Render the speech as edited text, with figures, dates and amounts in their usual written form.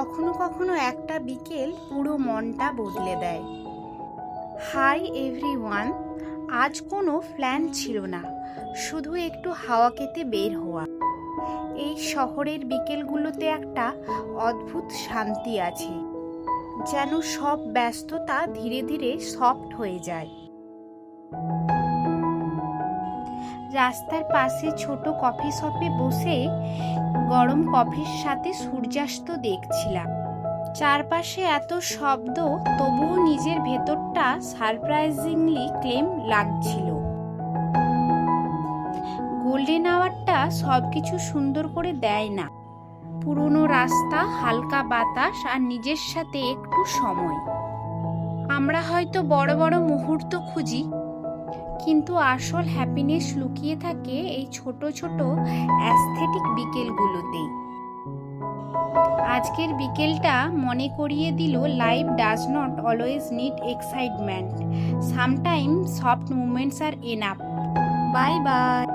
কখনো কখনো একটা বিকেল পুরো মনটা বদলে দেয়। হাই এভরিওয়ান, আজ কোনো প্ল্যান ছিল না, শুধু একটু হাওয়া খেতে বের হওয়া। এই শহরের বিকেলগুলোতে একটা অদ্ভুত শান্তি আছে, যেন সব ব্যস্ততা ধীরে ধীরে সফট হয়ে যায়। রাস্তার পাশে ছোট কফি শপে বসে গরম কফির সাথে সূর্যাস্ত দেখছিলাম। চারপাশে এত শব্দ, তবুও নিজের ভেতরটা সারপ্রাইজিংলি ক্লেম লাগছিল। গোল্ডেন আওয়ারটা সবকিছু সুন্দর করে দেয় না। পুরনো রাস্তা, হালকা বাতাস আর নিজের সাথে একটু সময়। আমরা হয়তো বড় বড় মুহূর্ত খুঁজি, কিন্তু আসল হ্যাপিনেস লুকিয়ে থাকে এই ছোট ছোট অ্যাস্থেটিক বিকেলগুলোতেই। আজকের বিকেলটা মনে করিয়ে দিল life does not always need excitement, sometime soft movements R enough. Bye bye.